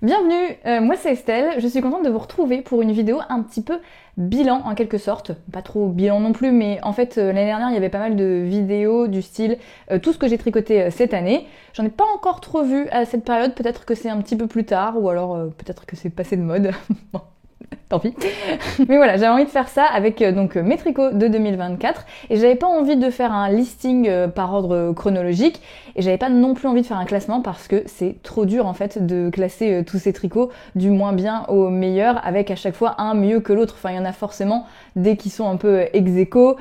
Bienvenue, moi c'est Estelle, je suis contente de vous retrouver pour une vidéo un petit peu bilan en quelque sorte, pas trop bilan non plus, mais en fait l'année dernière il y avait pas mal de vidéos du style tout ce que j'ai tricoté cette année. J'en ai pas encore trop vu à cette période, peut-être que c'est un petit peu plus tard, ou alors peut-être que c'est passé de mode. Bon. Tant pis. Mais voilà, j'avais envie de faire ça avec donc mes tricots de 2024 et j'avais pas envie de faire un listing par ordre chronologique et j'avais pas non plus envie de faire un classement parce que c'est trop dur en fait de classer tous ces tricots du moins bien au meilleur avec à chaque fois un mieux que l'autre. Enfin, il y en a forcément des qui sont un peu ex aequo,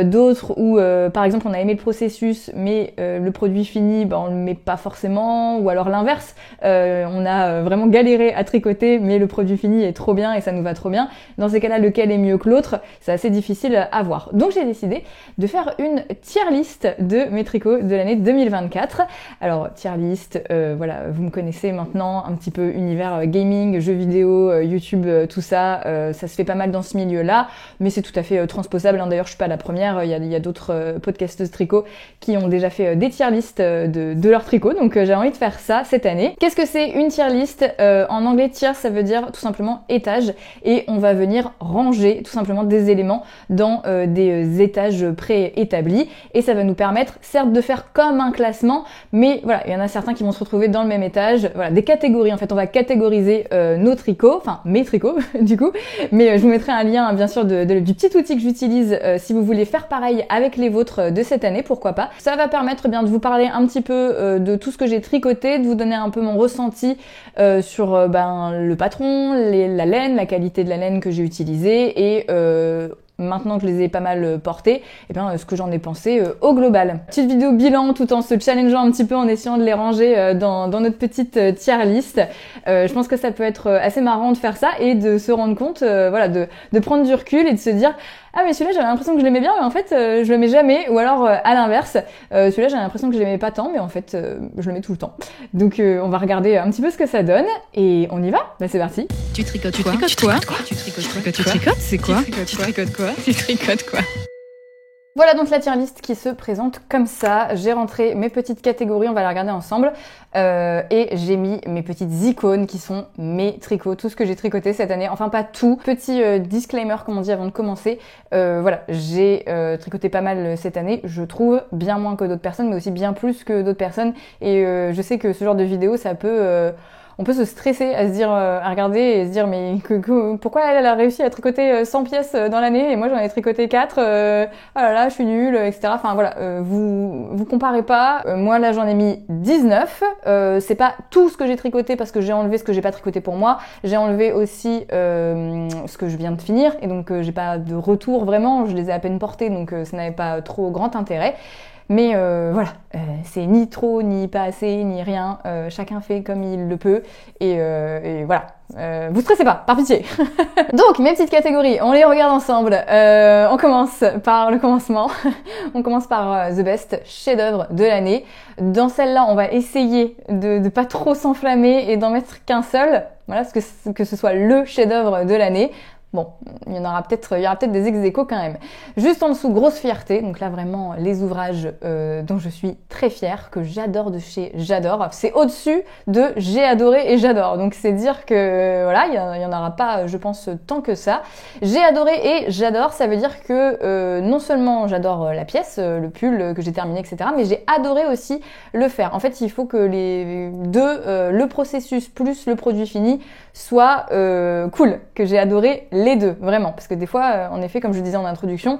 d'autres où par exemple on a aimé le processus mais le produit fini on le met pas forcément, ou alors l'inverse, on a vraiment galéré à tricoter mais le produit fini est trop bien et ça nous va trop bien. Dans ces cas-là, lequel est mieux que l'autre, c'est assez difficile à voir. Donc j'ai décidé de faire une tier list de mes tricots de l'année 2024. Alors tier list, voilà, vous me connaissez maintenant, un petit peu univers gaming, jeux vidéo, YouTube, tout ça, ça se fait pas mal dans ce milieu-là, mais c'est tout à fait transposable. D'ailleurs, je suis pas la première, il y a d'autres podcasteuses tricot qui ont déjà fait des tier list de leurs tricots, donc j'ai envie de faire ça cette année. Qu'est-ce que c'est une tier list? En anglais, tier, ça veut dire tout simplement étage. Et on va venir ranger tout simplement des éléments dans des étages préétablis et ça va nous permettre certes de faire comme un classement, mais voilà, il y en a certains qui vont se retrouver dans le même étage, voilà, des catégories. En fait, on va catégoriser nos tricots, enfin mes tricots du coup, mais je vous mettrai un lien bien sûr du petit outil que j'utilise si vous voulez faire pareil avec les vôtres de cette année, pourquoi pas. Ça va permettre bien de vous parler un petit peu de tout ce que j'ai tricoté, de vous donner un peu mon ressenti sur le patron, la laine, la qualité de la laine que j'ai utilisée et maintenant que je les ai pas mal portés, ce que j'en ai pensé au global. Petite vidéo bilan tout en se challengeant un petit peu en essayant de les ranger dans notre petite tier list. Je pense que ça peut être assez marrant de faire ça et de se rendre compte, de prendre du recul et de se dire ah mais celui-là j'avais l'impression que je l'aimais bien mais en fait je le mets jamais, ou alors à l'inverse, celui-là j'avais l'impression que je l'aimais pas tant mais en fait je le mets tout le temps. Donc on va regarder un petit peu ce que ça donne et on y va. C'est parti. Tu tricotes quoi? Tu tricotes c'est quoi? Tu tricotes quoi? Tu tricotes quoi? Voilà donc la tier list qui se présente comme ça. J'ai rentré mes petites catégories, on va les regarder ensemble. Et j'ai mis mes petites icônes qui sont mes tricots, tout ce que j'ai tricoté cette année. Enfin pas tout. Petit disclaimer comme on dit avant de commencer. Voilà, j'ai tricoté pas mal cette année, je trouve, bien moins que d'autres personnes, mais aussi bien plus que d'autres personnes. Et je sais que ce genre de vidéo, ça peut... on peut se stresser à se dire, à regarder et se dire mais pourquoi elle a réussi à tricoter 100 pièces dans l'année et moi j'en ai tricoté 4, oh là là je suis nulle, etc. Enfin voilà, vous comparez pas. Moi là j'en ai mis 19. C'est pas tout ce que j'ai tricoté parce que j'ai enlevé ce que j'ai pas tricoté pour moi. J'ai enlevé aussi ce que je viens de finir et donc j'ai pas de retour vraiment. Je les ai à peine portés donc ça n'avait pas trop grand intérêt. Mais voilà, c'est ni trop, ni pas assez, ni rien. Chacun fait comme il le peut. Et voilà. Vous stressez pas, par pitié. Donc, mes petites catégories, on les regarde ensemble. On commence par le commencement. On commence par The Best, chef-d'œuvre de l'année. Dans celle-là, on va essayer de pas trop s'enflammer et d'en mettre qu'un seul. Voilà, que ce soit le chef-d'œuvre de l'année. Bon, il y aura peut-être des ex-aequo quand même. Juste en dessous, grosse fierté. Donc là, vraiment, les ouvrages dont je suis très fière, que j'adore de chez J'adore. C'est au-dessus de j'ai adoré et j'adore. Donc c'est dire que, voilà, il y en aura pas, je pense, tant que ça. J'ai adoré et j'adore, ça veut dire que non seulement j'adore la pièce, le pull que j'ai terminé, etc., mais j'ai adoré aussi le faire. En fait, il faut que les deux, le processus plus le produit fini, soit cool, que j'ai adoré les deux, vraiment. Parce que des fois, en effet, comme je disais en introduction,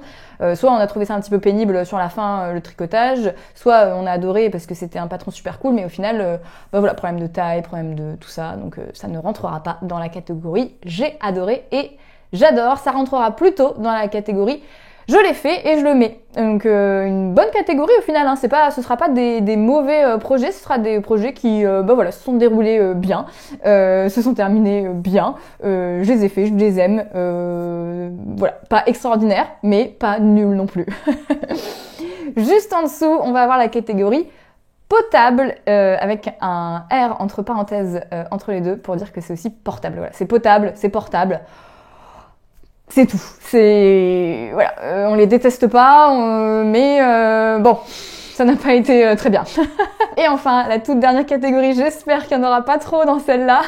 soit on a trouvé ça un petit peu pénible sur la fin, le tricotage, soit on a adoré parce que c'était un patron super cool, mais au final, voilà, problème de taille, problème de tout ça, donc ça ne rentrera pas dans la catégorie j'ai adoré et j'adore, ça rentrera plutôt dans la catégorie je l'ai fait et je le mets. Donc une bonne catégorie au final, hein. Ce sera pas des mauvais projets, ce sera des projets qui se sont déroulés bien, se sont terminés bien, je les ai faits, je les aime, voilà, pas extraordinaire, mais pas nul non plus. Juste en dessous, on va avoir la catégorie potable, avec un R entre parenthèses entre les deux pour dire que c'est aussi portable. Voilà, c'est potable, c'est portable. C'est tout. C'est voilà, on les déteste pas, mais bon, ça n'a pas été très bien. Et enfin, la toute dernière catégorie, j'espère qu'il n'y en aura pas trop dans celle-là.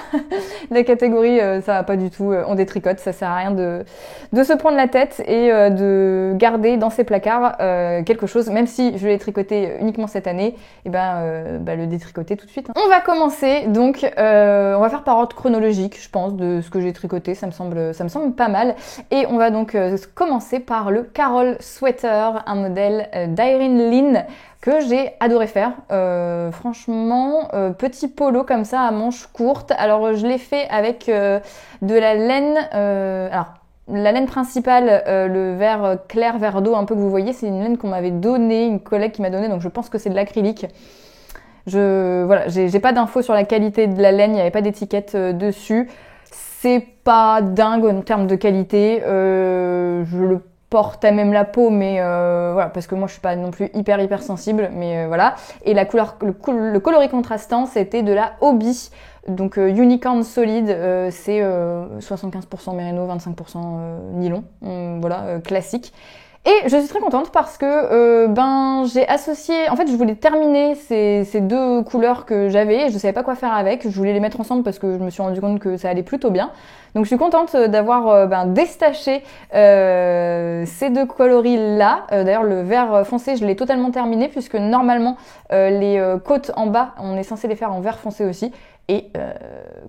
La catégorie, ça va pas du tout, on détricote, ça sert à rien de se prendre la tête et de garder dans ses placards quelque chose, même si je l'ai tricoté uniquement cette année, et le détricoter tout de suite. On va commencer, donc on va faire par ordre chronologique, je pense, de ce que j'ai tricoté, ça me semble pas mal. Et on va donc commencer par le Carol Sweater, un modèle d'Irene Lynn que j'ai adoré faire. Franchement, petit polo comme ça à manches courtes. Alors je l'ai fait avec de la laine. La laine principale, le vert clair, vert d'eau un peu que vous voyez, c'est une laine qu'on m'avait donnée, une collègue qui m'a donnée, donc je pense que c'est de l'acrylique. Voilà, j'ai pas d'infos sur la qualité de la laine, il n'y avait pas d'étiquette dessus. C'est pas dingue en termes de qualité. Je le porte à même la peau, mais voilà, parce que moi je suis pas non plus hyper sensible, mais voilà. Et la couleur, le coloris contrastant, c'était de la Hobbii, donc Unicorn Solid, c'est 75% mérino, 25% nylon, voilà, classique. Et je suis très contente parce que j'ai associé, en fait je voulais terminer ces deux couleurs que j'avais, je savais pas quoi faire avec, je voulais les mettre ensemble parce que je me suis rendu compte que ça allait plutôt bien. Donc je suis contente d'avoir déstaché ces deux coloris là. D'ailleurs le vert foncé je l'ai totalement terminé puisque normalement les côtes en bas on est censé les faire en vert foncé aussi. Et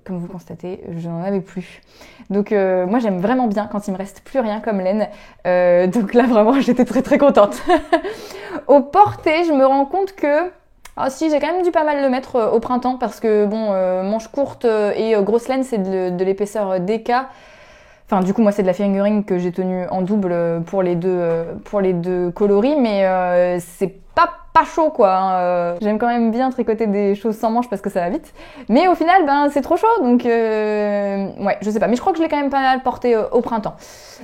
comme vous constatez, je n'en avais plus. Donc moi j'aime vraiment bien quand il me reste plus rien comme laine. Donc là vraiment j'étais très contente. Au porté, je me rends compte que si j'ai quand même dû pas mal le mettre au printemps parce que manches courtes et grosse laine c'est de l'épaisseur DK. Enfin du coup moi c'est de la fingering que j'ai tenue en double pour les deux coloris, mais c'est pas chaud quoi. Hein. J'aime quand même bien tricoter des choses sans manches parce que ça va vite. Mais au final c'est trop chaud donc ouais je sais pas. Mais je crois que je l'ai quand même pas mal porté au printemps.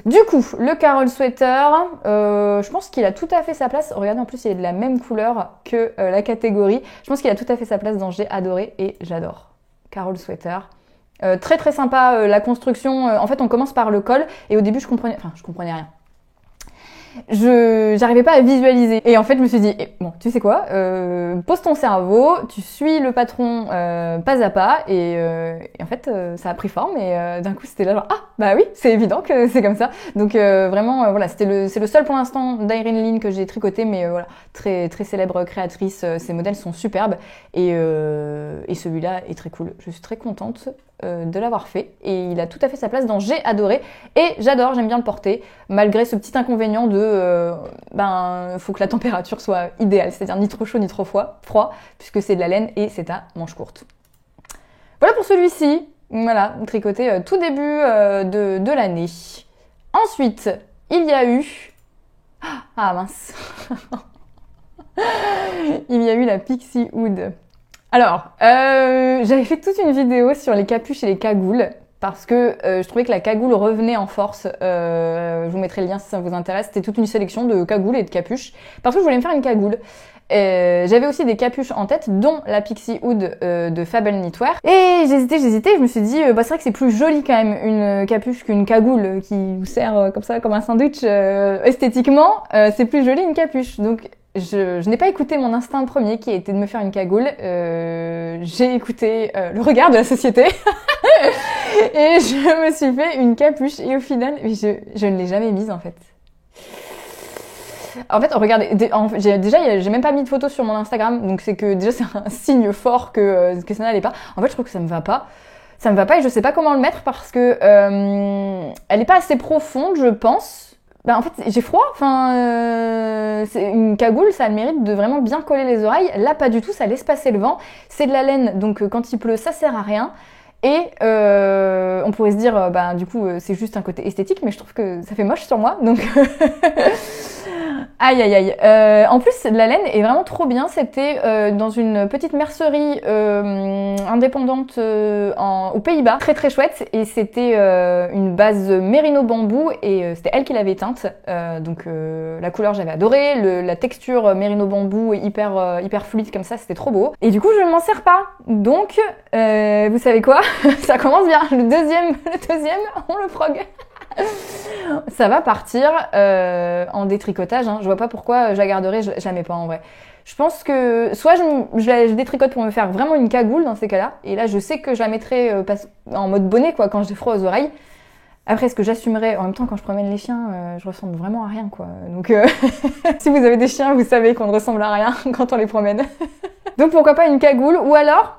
Du coup le Carol Sweater, je pense qu'il a tout à fait sa place. Regardez en plus il est de la même couleur que la catégorie. Je pense qu'il a tout à fait sa place dans J'ai adoré et j'adore. Carol Sweater. Très sympa la construction. En fait on commence par le col et au début je comprenais rien. J'arrivais pas à visualiser et en fait je me suis dit bon tu sais quoi, pose ton cerveau, tu suis le patron pas à pas et en fait ça a pris forme et d'un coup c'était là genre bah oui c'est évident que c'est comme ça donc vraiment voilà c'est le seul pour l'instant d'Irene Lynn que j'ai tricoté mais voilà très célèbre créatrice, ses modèles sont superbes et celui-là est très cool, je suis très contente de l'avoir fait et il a tout à fait sa place dans J'ai adoré et j'aime bien le porter malgré ce petit inconvénient de faut que la température soit idéale, c'est-à-dire ni trop chaud ni trop froid puisque c'est de la laine et c'est à manches courtes. Voilà pour celui-ci, voilà, tricoté tout début de l'année. Ensuite, il y a eu mince il y a eu la Pixie Hood. Alors, j'avais fait toute une vidéo sur les capuches et les cagoules parce que je trouvais que la cagoule revenait en force. Je vous mettrai le lien si ça vous intéresse. C'était toute une sélection de cagoules et de capuches parce que je voulais me faire une cagoule. J'avais aussi des capuches en tête, dont la Pixie Hood de Fable Knitwear. Et j'hésitais, je me suis dit, c'est vrai que c'est plus joli quand même une capuche qu'une cagoule qui vous sert comme ça, comme un sandwich. Esthétiquement, c'est plus joli une capuche. Donc je n'ai pas écouté mon instinct premier qui était de me faire une cagoule. J'ai écouté le regard de la société et je me suis fait une capuche. Et au final, je ne l'ai jamais mise en fait. En fait, regardez, j'ai même pas mis de photos sur mon Instagram, donc c'est que déjà c'est un signe fort que ça n'allait pas. En fait, je trouve que ça me va pas. Ça me va pas et je sais pas comment le mettre parce que elle est pas assez profonde, je pense. En fait, j'ai froid. Enfin, c'est une cagoule, ça a le mérite de vraiment bien coller les oreilles. Là, pas du tout, ça laisse passer le vent. C'est de la laine, donc quand il pleut, ça sert à rien. Et on pourrait se dire, du coup, c'est juste un côté esthétique, mais je trouve que ça fait moche sur moi, donc aïe. En plus, la laine est vraiment trop bien. C'était dans une petite mercerie indépendante aux Pays-Bas, très chouette. Et c'était une base mérino bambou et c'était elle qui l'avait teinte. Donc la couleur, j'avais adoré. La texture mérino bambou hyper fluide comme ça, c'était trop beau. Et du coup, je ne m'en sers pas. Donc, vous savez quoi? Ça commence bien. Le deuxième, on le frog. Ça va partir en détricotage. Hein. Je vois pas pourquoi je la garderai. Je la mets pas en vrai. Je pense que soit je détricote pour me faire vraiment une cagoule dans ces cas-là, et là je sais que je la mettrai en mode bonnet quoi quand j'ai froid aux oreilles. Après, est-ce que j'assumerai? En même temps, quand je promène les chiens, je ressemble vraiment à rien quoi. Donc si vous avez des chiens, vous savez qu'on ne ressemble à rien quand on les promène. Donc pourquoi pas une cagoule, ou alors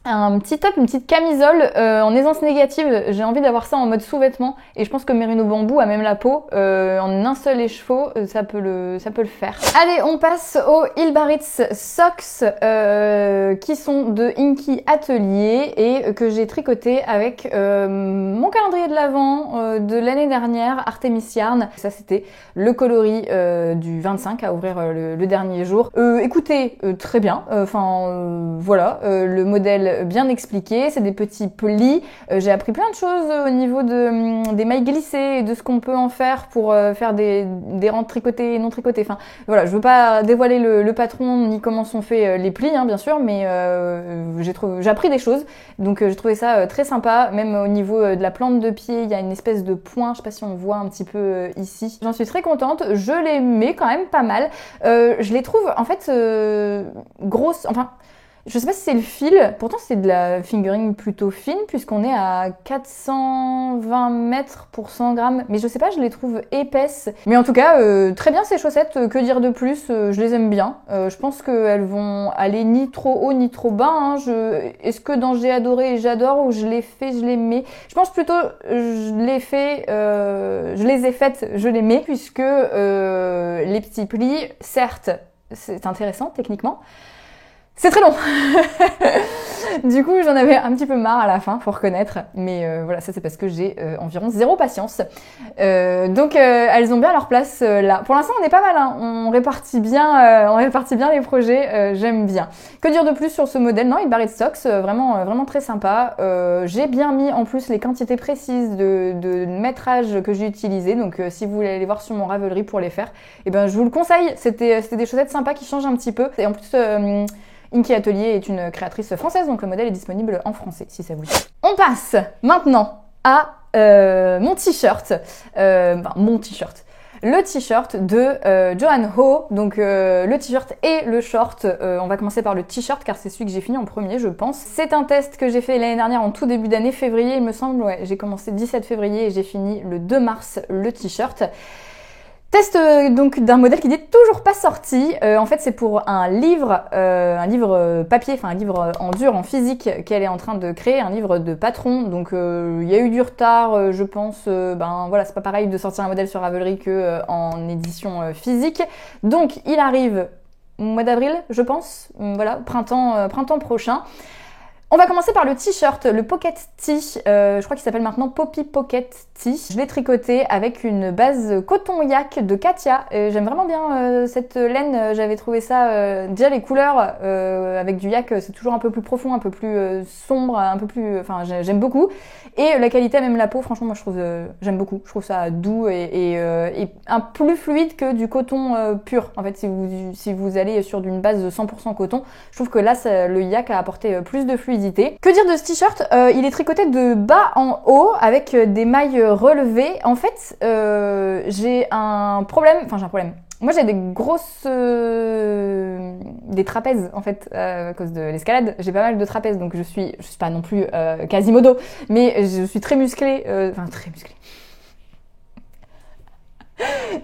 un petit top, une petite camisole en aisance négative. J'ai envie d'avoir ça en mode sous-vêtement, et je pense que Merino Bamboo a même la peau en un seul écheveau, ça peut le faire. Allez, on passe aux Hilbaritz Socks qui sont de Inky Atelier et que j'ai tricoté avec mon calendrier de l'Avent de l'année dernière, Artemis Yarn. Ça c'était le coloris du 25 à ouvrir le dernier jour. Écoutez, très bien, voilà, le modèle bien expliqué, c'est des petits plis. J'ai appris plein de choses au niveau des mailles glissées et de ce qu'on peut en faire pour faire des rangs tricotés et non tricotés. Enfin voilà, je veux pas dévoiler le patron ni comment sont faits les plis, hein, bien sûr, mais j'ai appris des choses, donc j'ai trouvé ça très sympa. Même au niveau de la plante de pied, il y a une espèce de point, je sais pas si on voit un petit peu ici. J'en suis très contente, je les mets quand même pas mal. Je les trouve en fait grosses, enfin je sais pas si c'est le fil, pourtant c'est de la fingering plutôt fine puisqu'on est à 420 mètres pour 100 grammes. Mais je sais pas, je les trouve épaisses. Mais en tout cas, très bien ces chaussettes, que dire de plus, je les aime bien. Je pense qu'elles vont aller ni trop haut ni trop bas. Hein. Est-ce que dans J'ai adoré et j'adore, ou je les fais, je les mets? Je pense plutôt je les ai faites, je les mets, puisque les petits plis, certes, c'est intéressant techniquement, c'est très long. Du coup, j'en avais un petit peu marre à la fin, faut reconnaître. Mais voilà, ça c'est parce que j'ai environ zéro patience. Donc elles ont bien leur place là. Pour l'instant, on est pas mal, hein. On répartit bien les projets. J'aime bien. Que dire de plus sur ce modèle? Non, Hilbaritz Socks, vraiment très sympa. J'ai bien mis en plus les quantités précises de métrage que j'ai utilisé. Donc si vous voulez aller voir sur mon Ravelry pour les faire, eh ben je vous le conseille. C'était des chaussettes sympas qui changent un petit peu. Et en plus Inky Atelier est une créatrice française, donc le modèle est disponible en français, si ça vous dit. On passe maintenant à mon t-shirt. Le t-shirt de Joanne Ho, donc le t-shirt et le short. On va commencer par le t-shirt car c'est celui que j'ai fini en premier, je pense. C'est un test que j'ai fait l'année dernière en tout début d'année, février il me semble. Ouais, j'ai commencé 17 février et j'ai fini le 2 mars le t-shirt. Test donc d'un modèle qui n'est toujours pas sorti. En fait, c'est pour un livre papier, enfin un livre en dur, en physique, qu'elle est en train de créer, un livre de patron. Donc il y a eu du retard, je pense. Voilà, c'est pas pareil de sortir un modèle sur Ravelry que en édition physique. Donc il arrive au mois d'avril, je pense. Voilà, printemps prochain. On va commencer par le t-shirt, le Pocket Tee, je crois qu'il s'appelle maintenant Poppy Pocket Tee. Je l'ai tricoté avec une base coton yak de Katia. J'aime vraiment bien cette laine, j'avais trouvé ça, déjà les couleurs avec du yak, c'est toujours un peu plus profond, un peu plus sombre, un peu plus, enfin j'aime beaucoup. Et la qualité, même la peau, franchement moi je trouve, j'aime beaucoup. Je trouve ça doux et un plus fluide que du coton pur. En fait, si vous allez sur d'une base de 100% coton, je trouve que là le yak a apporté plus de fluidité. Que dire de ce t-shirt? Il est tricoté de bas en haut avec des mailles relevées. En fait, j'ai un problème. Moi, j'ai des grosses... des trapèzes, en fait, à cause de l'escalade. J'ai pas mal de trapèzes, donc je suis pas non plus Quasimodo, mais je suis très musclée. Très musclée.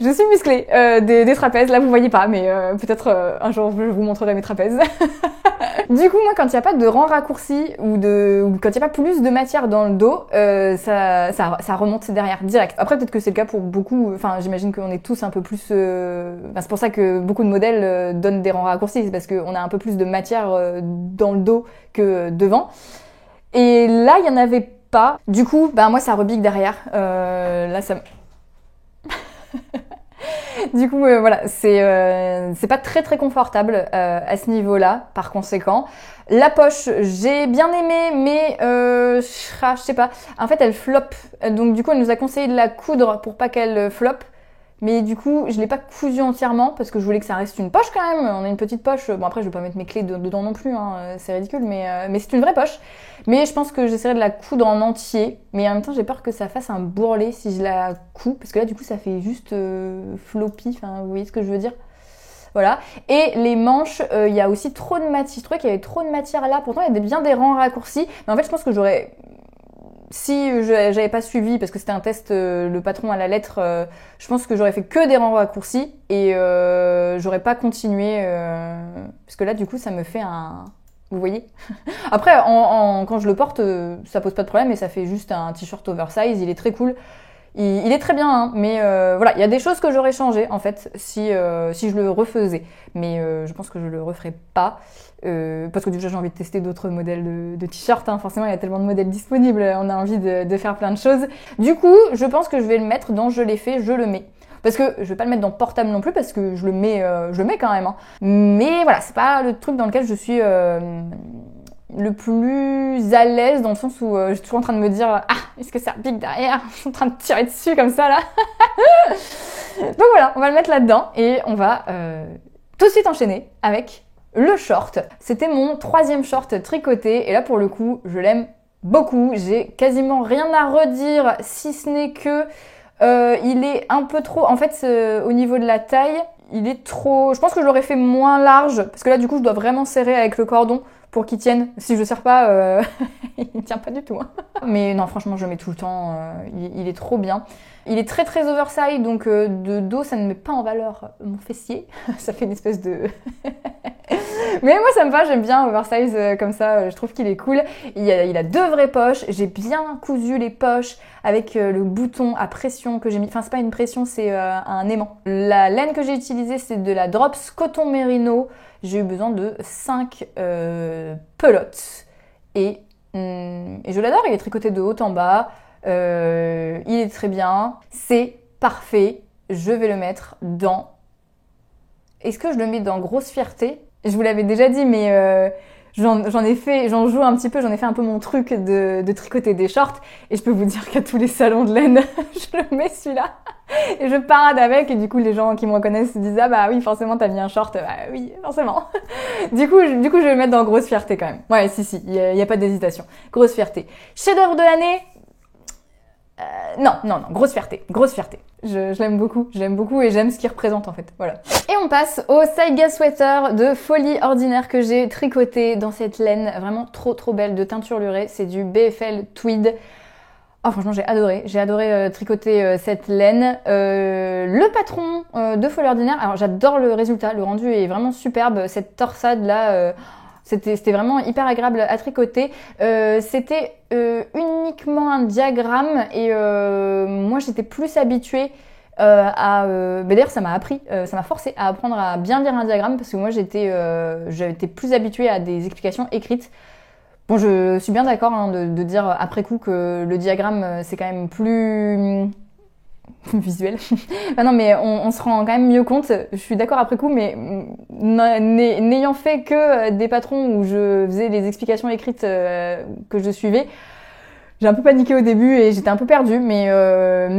Je suis musclée des trapèzes. Là, vous voyez pas, mais peut-être un jour, je vous montrerai mes trapèzes. Du coup, moi, quand il n'y a pas de rang raccourci ou quand il n'y a pas plus de matière dans le dos, ça remonte derrière, direct. Après, peut-être que c'est le cas pour beaucoup. Enfin, j'imagine qu'on est tous un peu plus... c'est pour ça que beaucoup de modèles donnent des rangs raccourcis. C'est parce qu'on a un peu plus de matière dans le dos que devant. Et là, il n'y en avait pas. Du coup, moi, ça rebique derrière. Là, ça... Du coup, voilà, c'est pas très confortable à ce niveau-là, par conséquent. La poche, j'ai bien aimé, mais je sais pas. En fait, elle floppe. Donc du coup, elle nous a conseillé de la coudre pour pas qu'elle floppe. Mais du coup, je l'ai pas cousue entièrement parce que je voulais que ça reste une poche quand même. On a une petite poche. Bon, après, je vais pas mettre mes clés dedans non plus, hein. C'est ridicule, mais c'est une vraie poche. Mais je pense que j'essaierai de la coudre en entier. Mais en même temps, j'ai peur que ça fasse un bourrelet si je la couds. Parce que là, du coup, ça fait juste floppy. Enfin, vous voyez ce que je veux dire? voilà. Et les manches, il y a aussi trop de matière. Je trouvais qu'il y avait trop de matière là. Pourtant, il y a bien des rangs raccourcis. Mais en fait, je pense que j'aurais... Si j'avais pas suivi, parce que c'était un test, le patron à la lettre, je pense que j'aurais fait que des rangs raccourcis et j'aurais pas continué. Parce que là, du coup, ça me fait un... Vous voyez. Après, quand je le porte, ça pose pas de problème et ça fait juste un t-shirt oversize. Il est très cool. Il est très bien, hein, mais voilà, il y a des choses que j'aurais changé en fait si je le refaisais. Mais je pense que je le referai pas parce que déjà j'ai envie de tester d'autres modèles de t-shirts. Hein. Forcément, il y a tellement de modèles disponibles, on a envie de faire plein de choses. Du coup, je pense que je vais le mettre dans je l'ai fait, je le mets. Parce que je vais pas le mettre dans portable non plus parce que je le mets quand même. Hein. Mais voilà, c'est pas le truc dans lequel je suis le plus à l'aise dans le sens où je suis toujours en train de me dire ah, est-ce que ça pique derrière? Je suis en train de tirer dessus comme ça là. Donc voilà, on va le mettre là-dedans et on va tout de suite enchaîner avec le short. C'était mon 3e short tricoté et là pour le coup, je l'aime beaucoup. J'ai quasiment rien à redire si ce n'est que il est un peu trop... En fait, au niveau de la taille, il est trop... Je pense que je l'aurais fait moins large parce que là du coup, je dois vraiment serrer avec le cordon pour qu'il tienne. Si je le serre pas, il ne tient pas du tout. Hein. Mais non, franchement, je le mets tout le temps. Il est trop bien. Il est très très oversize, donc de dos, ça ne met pas en valeur mon fessier. Ça fait une espèce de... Mais moi, ça me va, j'aime bien oversize comme ça. Je trouve qu'il est cool. Il a 2 vraies poches. J'ai bien cousu les poches avec le bouton à pression que j'ai mis. Enfin, c'est pas une pression, c'est un aimant. La laine que j'ai utilisée, c'est de la Drops Coton Merino. J'ai eu besoin de 5 pelotes. Et je l'adore, il est tricoté de haut en bas. Il est très bien. C'est parfait. Je vais le mettre dans... Est-ce que je le mets dans Grosse Fierté? Je vous l'avais déjà dit, mais j'en joue un petit peu, j'en ai fait un peu mon truc de tricoter des shorts. Et je peux vous dire qu'à tous les salons de laine, je le mets celui-là. Et je parade avec, et du coup, les gens qui me reconnaissent se disent « Ah bah oui, forcément, t'as mis un short. » Bah oui, forcément. Du coup, je vais le mettre dans Grosse Fierté quand même. Ouais, si, il y a pas d'hésitation. Grosse Fierté. Chef-d'œuvre de l'année? Non, Grosse Fierté. Je l'aime beaucoup et j'aime ce qu'il représente en fait, voilà. Et on passe au Saiga Sweater de Folie Ordinaire que j'ai tricoté dans cette laine vraiment trop belle de teinture lurée. C'est du BFL Tweed. Oh franchement j'ai adoré tricoter cette laine. Le patron de Folie Ordinaire, alors j'adore le résultat, le rendu est vraiment superbe. Cette torsade là... C'était vraiment hyper agréable à tricoter. C'était uniquement un diagramme et moi j'étais plus habituée d'ailleurs ça m'a forcé à apprendre à bien lire un diagramme parce que moi j'étais plus habituée à des explications écrites. Bon, je suis bien d'accord hein, de dire après coup que le diagramme c'est quand même plus visuel. Bah non, mais on se rend quand même mieux compte. Je suis d'accord après coup, mais n'ayant fait que des patrons où je faisais les explications écrites que je suivais, j'ai un peu paniqué au début et j'étais un peu perdue, mais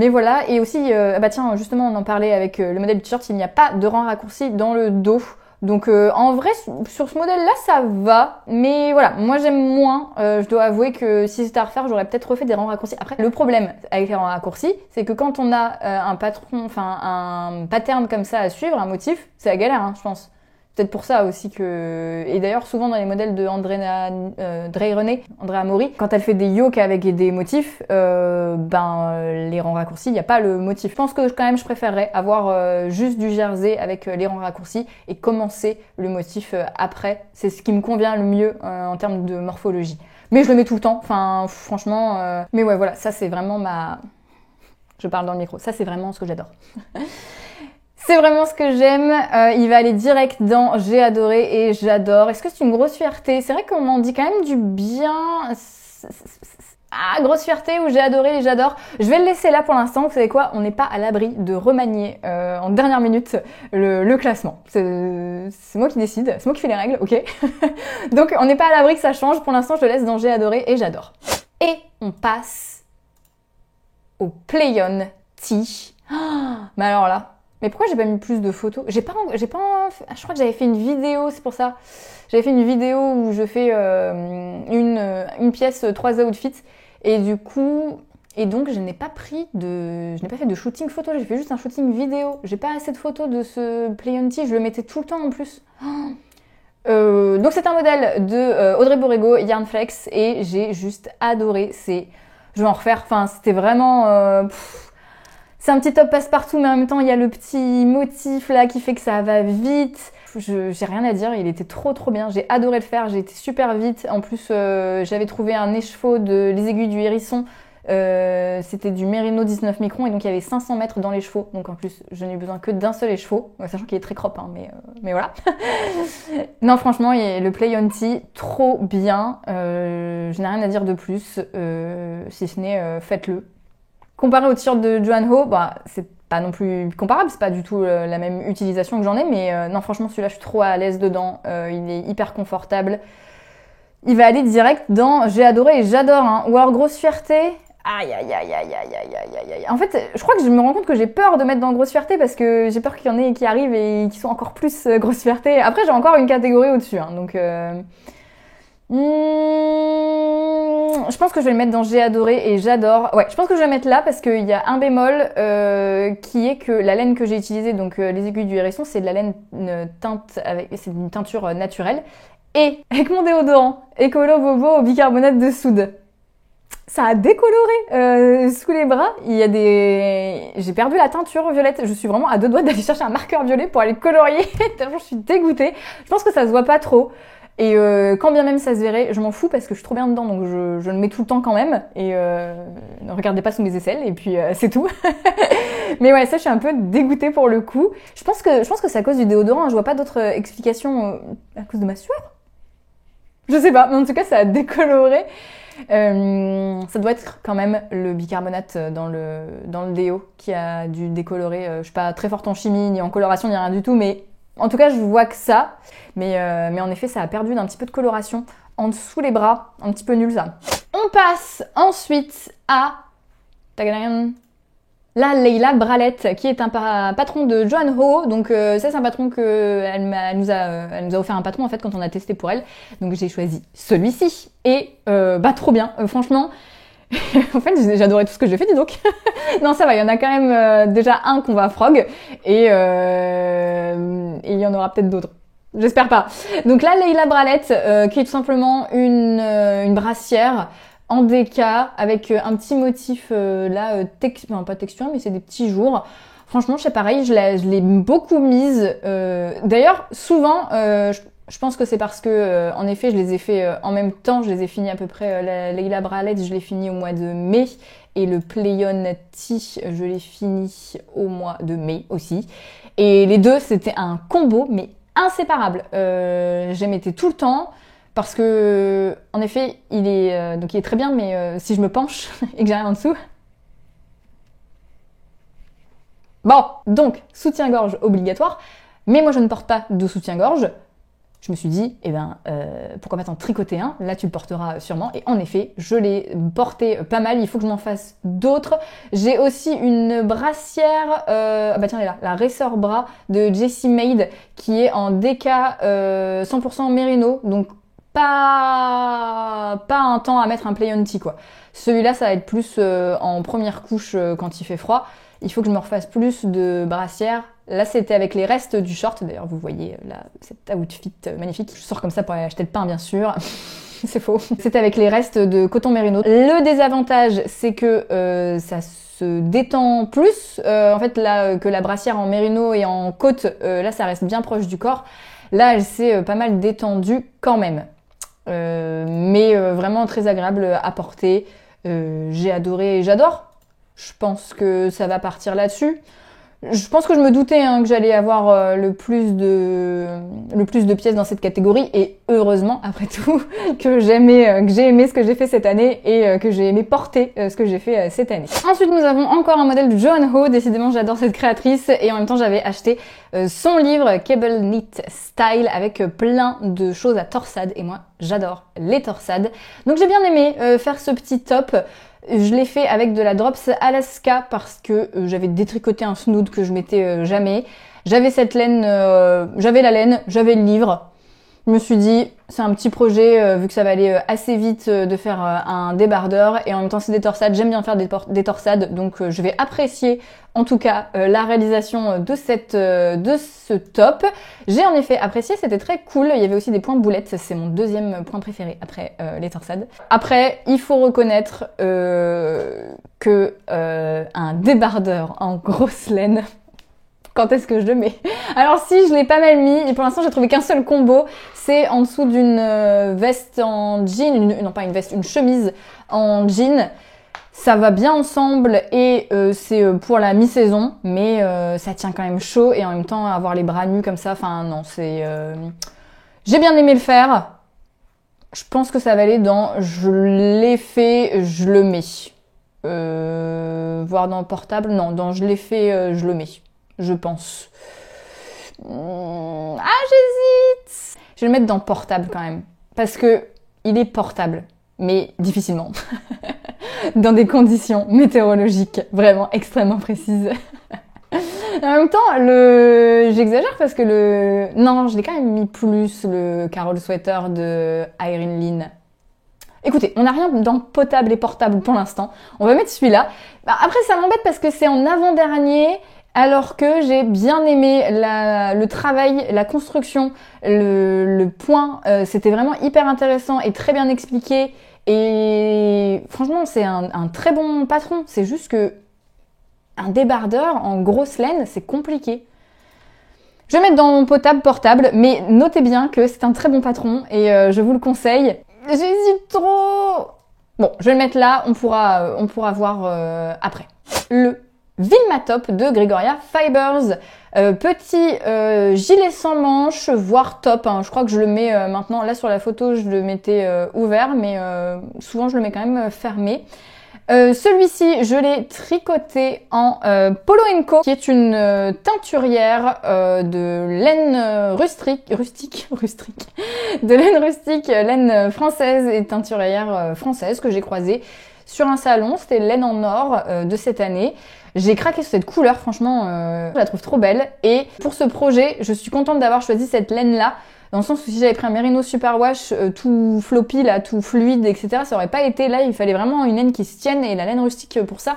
voilà. Et aussi, bah tiens, justement, on en parlait avec le modèle du t-shirt, il n'y a pas de rang raccourci dans le dos. Donc en vrai, sur ce modèle-là, ça va. Mais voilà, moi j'aime moins. Je dois avouer que si c'était à refaire, j'aurais peut-être refait des rangs raccourcis. Après, le problème avec les rangs raccourcis, c'est que quand on a un pattern comme ça à suivre, un motif, c'est la galère, hein, je pense. Peut-être pour ça aussi que... Et d'ailleurs, souvent dans les modèles de Andrea Mori, quand elle fait des yokes avec des motifs, les rangs raccourcis, il n'y a pas le motif. Je pense que quand même, je préférerais avoir juste du jersey avec les rangs raccourcis et commencer le motif après. C'est ce qui me convient le mieux en termes de morphologie. Mais je le mets tout le temps, enfin franchement... Mais ouais, voilà, ça c'est vraiment ma... Je parle dans le micro, ça c'est vraiment ce que j'adore. C'est vraiment ce que j'aime. Il va aller direct dans j'ai adoré et j'adore. Est-ce que c'est une grosse fierté? C'est vrai qu'on m'en dit quand même du bien. Ah, grosse fierté ou j'ai adoré et j'adore. Je vais le laisser là pour l'instant. Vous savez quoi? On n'est pas à l'abri de remanier en dernière minute le classement. C'est moi qui décide. C'est moi qui fais les règles, ok? Donc on n'est pas à l'abri que ça change. Pour l'instant, je le laisse dans j'ai adoré et j'adore. Et on passe au Play-On Tee. Mais alors là... Mais pourquoi j'ai pas mis plus de photos? Je crois que j'avais fait une vidéo, c'est pour ça. J'avais fait une vidéo où je fais une pièce 3 outfits et du coup Et donc je n'ai pas fait de shooting photo, j'ai fait juste un shooting vidéo. J'ai pas assez de photos de ce Play On Tee, je le mettais tout le temps en plus. Donc c'est un modèle de Audrey Borrego, Yarn Flex, et j'ai juste adoré. Je vais en refaire, enfin c'était vraiment... c'est un petit top passe-partout, mais en même temps il y a le petit motif là qui fait que ça va vite. J'ai rien à dire, il était trop bien, j'ai adoré le faire, j'ai été super vite. En plus j'avais trouvé un écheveau de Les Aiguilles du Hérisson. C'était du Merino 19 microns et donc il y avait 500 mètres dans l'écheveau, donc en plus je n'ai eu besoin que d'un seul écheveau, sachant qu'il est très crop, hein, mais voilà. Non franchement le Play On Tee trop bien, je n'ai rien à dire de plus, si ce n'est faites-le. Comparé au t-shirt de Joanne Ho, bah c'est pas non plus comparable, c'est pas du tout la même utilisation que j'en ai, mais non franchement celui-là je suis trop à l'aise dedans, il est hyper confortable. Il va aller direct dans j'ai adoré et j'adore, hein. Ou alors grosse fierté. Aïe. En fait, je crois que je me rends compte que j'ai peur de mettre dans grosse fierté parce que j'ai peur qu'il y en ait qui arrivent et qui sont encore plus grosse fierté. Après, j'ai encore une catégorie au-dessus, hein, donc je pense que je vais le mettre dans j'ai adoré et j'adore. Ouais, je pense que je vais le mettre là parce qu'il y a un bémol qui est que la laine que j'ai utilisée, donc les aiguilles du hérisson, c'est de la laine c'est une teinture naturelle. Et avec mon déodorant Ecolo Bobo au bicarbonate de soude, ça a décoloré sous les bras. J'ai perdu la teinture violette. Je suis vraiment à deux doigts d'aller chercher un marqueur violet pour aller colorier. Tellement je suis dégoûtée. Je pense que ça se voit pas trop. Et quand bien même ça se verrait, je m'en fous parce que je suis trop bien dedans, donc je le mets tout le temps quand même. Et ne regardez pas sous mes aisselles. Et puis c'est tout. Mais ouais, ça je suis un peu dégoûtée pour le coup. Je pense que c'est à cause du déodorant. Je vois pas d'autre explication à cause de ma sueur. Je sais pas, mais en tout cas ça a décoloré. Ça doit être quand même le bicarbonate dans le déo qui a dû décolorer. Je suis pas très forte en chimie, ni en coloration, ni rien du tout, mais en tout cas je vois que ça. Mais en effet ça a perdu d'un petit peu de coloration en dessous les bras, un petit peu nul ça. On passe ensuite à la Leila Bralette, qui est un patron de Joanne Ho. Donc ça c'est un patron que elle nous a offert un patron en fait quand on a testé pour elle. Donc j'ai choisi celui-ci et trop bien. Franchement, en fait j'adorais tout ce que j'ai fait, dis donc. Non ça va, il y en a quand même déjà un qu'on va frog et il y en aura peut-être d'autres. J'espère pas. Donc là Leila Bralette, qui est tout simplement une brassière en déca avec un petit motif pas texture mais c'est des petits jours. Franchement c'est pareil, je l'ai beaucoup mise. D'ailleurs souvent je pense que c'est parce que en effet je les ai fait en même temps, je les ai finis à peu près. La Leila Bralette je l'ai fini au mois de mai et le Play On Tee je l'ai fini au mois de mai aussi. Et les deux c'était un combo mais inséparable. J'aimais mettais tout le temps. Parce que, en effet, il est très bien, mais si je me penche et que j'ai rien en dessous. Bon, donc, soutien-gorge obligatoire. Mais moi, je ne porte pas de soutien-gorge. Je me suis dit, pourquoi pas t'en tricoter un? Là, tu le porteras sûrement. Et en effet, je l'ai porté pas mal. Il faut que je m'en fasse d'autres. J'ai aussi une brassière, tiens, elle est là, la Racer Bra de Jessie Made, qui est en déca 100% mérino. Donc, pas un temps à mettre un Play On Tee quoi. Celui-là ça va être plus en première couche quand il fait froid. Il faut que je me refasse plus de brassière. Là c'était avec les restes du short. D'ailleurs vous voyez là cet outfit magnifique. Je sors comme ça pour aller acheter le pain bien sûr. C'est faux. C'était avec les restes de coton mérino. Le désavantage c'est que ça se détend plus. En fait là que la brassière en mérino et en côte, là ça reste bien proche du corps. Là elle s'est pas mal détendue quand même. Mais vraiment très agréable à porter. J'ai adoré et j'adore. Je pense que ça va partir là-dessus. Je pense que je me doutais que j'allais avoir le plus de pièces dans cette catégorie et heureusement après tout que j'ai aimé ce que j'ai fait cette année et que j'ai aimé porter ce que j'ai fait cette année. Ensuite nous avons encore un modèle de Joanne Ho. Décidément j'adore cette créatrice et en même temps j'avais acheté son livre Cable Knit Style avec plein de choses à torsade et moi j'adore les torsades. Donc j'ai bien aimé faire ce petit top. Je l'ai fait avec de la Drops Alaska parce que j'avais détricoté un snood que je mettais jamais. J'avais cette laine, j'avais la laine, j'avais le livre. Je me suis dit, c'est un petit projet, vu que ça va aller assez vite, de faire un débardeur. Et en même temps, c'est des torsades. J'aime bien faire des torsades. Donc, je vais apprécier, en tout cas, la réalisation de ce top. J'ai en effet apprécié. C'était très cool. Il y avait aussi des points boulettes. C'est mon deuxième point préféré après les torsades. Après, il faut reconnaître que un débardeur en grosse laine... Quand est-ce que je le mets? Alors si, je l'ai pas mal mis, et pour l'instant j'ai trouvé qu'un seul combo, c'est en dessous d'une veste en jean, non pas une veste, une chemise en jean. Ça va bien ensemble et c'est pour la mi-saison, mais ça tient quand même chaud et en même temps avoir les bras nus comme ça, enfin non, c'est... J'ai bien aimé le faire, je pense que ça va aller dans je l'ai fait, je le mets. Voire dans portable, non, dans je l'ai fait, je le mets. Je pense. Ah, j'hésite. Je vais le mettre dans portable quand même. Parce que il est portable, mais difficilement. Dans des conditions météorologiques vraiment extrêmement précises. En même temps, j'exagère parce que non, je l'ai quand même mis plus, le Carol Sweater de Irene Lin. Écoutez, on n'a rien dans potable et portable pour l'instant. On va mettre celui-là. Après, ça m'embête parce que c'est en avant-dernier. Alors que j'ai bien aimé le travail, la construction, le point, c'était vraiment hyper intéressant et très bien expliqué. Et franchement, c'est un très bon patron. C'est juste que un débardeur en grosse laine, c'est compliqué. Je vais mettre dans mon potable portable, mais notez bien que c'est un très bon patron et je vous le conseille. J'hésite trop. Bon, je vais le mettre là, on pourra voir après. Le Vilma Top de Gregoria Fibers. Petit gilet sans manches, voire top. Hein. Je crois que je le mets maintenant, là sur la photo, je le mettais ouvert, mais souvent je le mets quand même fermé. Celui-ci, je l'ai tricoté en Polo & Co, qui est une teinturière de laine rustique, de laine rustique, laine française et teinturière française que j'ai croisée sur un salon. C'était laine en or de cette année. J'ai craqué sur cette couleur, franchement, je la trouve trop belle. Et pour ce projet, je suis contente d'avoir choisi cette laine-là, dans le sens où si j'avais pris un Merino Superwash tout floppy, là, tout fluide, etc., ça aurait pas été. Là, il fallait vraiment une laine qui se tienne, et la laine rustique pour ça,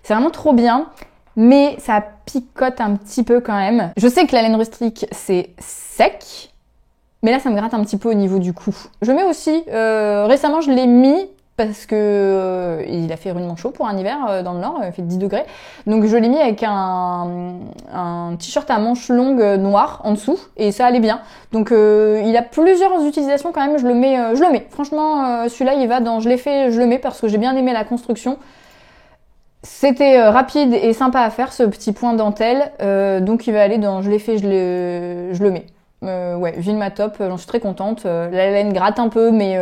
c'est vraiment trop bien. Mais ça picote un petit peu quand même. Je sais que la laine rustique, c'est sec, mais là, ça me gratte un petit peu au niveau du cou. Je mets aussi, récemment, je l'ai mis, parce que il a fait rudement chaud pour un hiver dans le nord, il fait 10 degrés. Donc je l'ai mis avec un t-shirt à manches longues noir en dessous et ça allait bien. Donc il a plusieurs utilisations quand même, je le mets. Franchement, celui-là il va dans je l'ai fait, je le mets parce que j'ai bien aimé la construction. C'était rapide et sympa à faire ce petit point dentelle, donc il va aller dans je l'ai fait, je le mets. Ouais, Vilma Top, j'en suis très contente. La laine gratte un peu, mais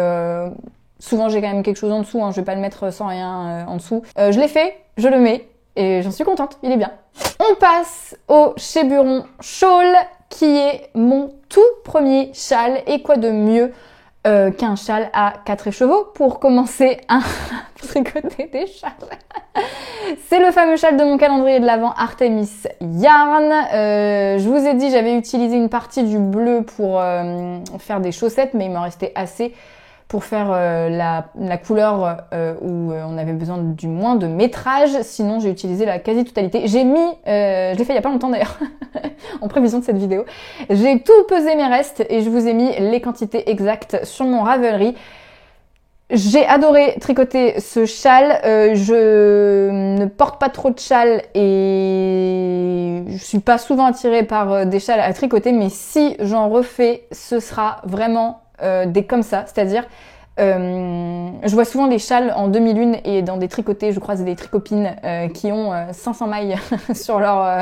souvent j'ai quand même quelque chose en dessous, hein, je vais pas le mettre sans rien en dessous. Je l'ai fait, je le mets et j'en suis contente, il est bien. On passe au Cheburon Shawl qui est mon tout premier châle et quoi de mieux qu'un châle à 4 écheveaux pour commencer à tricoter des châles. C'est le fameux châle de mon calendrier de l'Avent Artemis Yarn. Je vous ai dit j'avais utilisé une partie du bleu pour faire des chaussettes mais il m'en restait assez pour faire la couleur où on avait besoin du moins de métrage. Sinon, j'ai utilisé la quasi-totalité. J'ai mis, je l'ai fait il y a pas longtemps d'ailleurs, en prévision de cette vidéo. J'ai tout pesé mes restes et je vous ai mis les quantités exactes sur mon Ravelry. J'ai adoré tricoter ce châle. Je ne porte pas trop de châles et je suis pas souvent attirée par des châles à tricoter, mais si j'en refais, ce sera vraiment des comme ça, c'est-à-dire je vois souvent des châles en demi-lune et dans des tricotés, je croise des tricopines qui ont 500 mailles sur leurs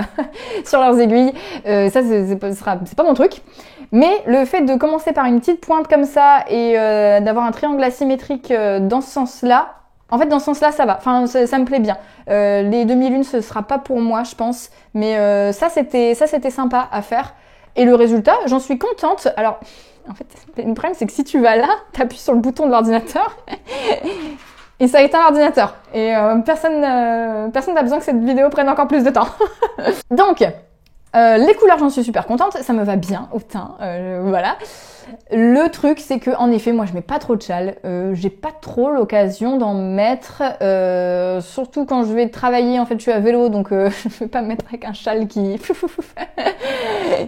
aiguilles. Ça, c'est pas mon truc. Mais le fait de commencer par une petite pointe comme ça et d'avoir un triangle asymétrique dans ce sens-là, en fait, dans ce sens-là, ça va. Enfin, ça me plaît bien. Les demi-lunes, ce sera pas pour moi, je pense. Mais ça, c'était sympa à faire. Et le résultat, j'en suis contente. Alors, en fait, le problème, c'est que si tu vas là, t'appuies sur le bouton de l'ordinateur et ça éteint l'ordinateur. Et personne n'a besoin que cette vidéo prenne encore plus de temps. Donc, Les couleurs, j'en suis super contente, ça me va bien au teint, voilà. Le truc, c'est que en effet, moi je mets pas trop de châle, j'ai pas trop l'occasion d'en mettre, surtout quand je vais travailler. En fait, je suis à vélo, donc je vais pas me mettre avec un châle qui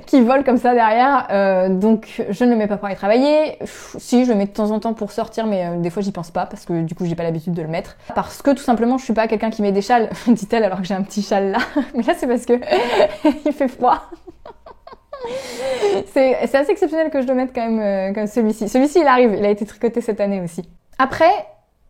qui vole comme ça derrière, donc je ne le mets pas pour aller travailler. Si, je le mec de temps en temps pour sortir, mais des fois j'y pense pas parce que du coup j'ai pas l'habitude de le mettre. Parce que tout simplement je suis pas quelqu'un qui met des châles, dit-elle alors que j'ai un petit châle là. Mais là c'est parce que il fait froid. C'est assez exceptionnel que je le mette quand même comme celui-ci. Celui-ci il arrive, il a été tricoté cette année aussi. Après,